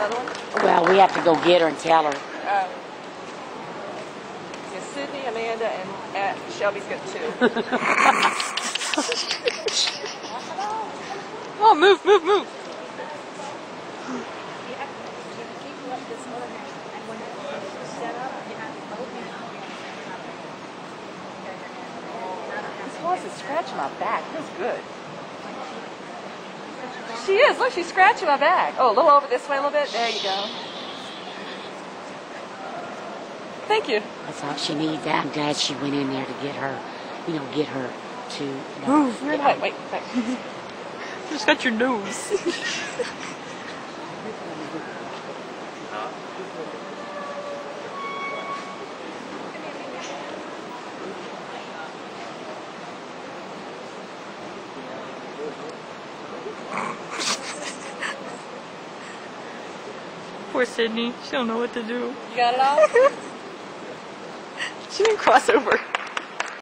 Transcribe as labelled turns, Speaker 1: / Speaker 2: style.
Speaker 1: another one?
Speaker 2: Well, we have to go get her and tell her.
Speaker 1: Yeah, Sydney, Amanda, and Shelby's got 2. Oh, move, move, move. This horse is scratching my back. Feels good. She is. Look, she's scratching my back. Oh, a little over this way a little bit. There you go. Thank you.
Speaker 2: That's all she needs. I'm glad she went in there to get her, get her to...
Speaker 1: Move. Wait. You just got your nose. Poor Sydney. She don't know what to do. You got it all? She didn't cross over.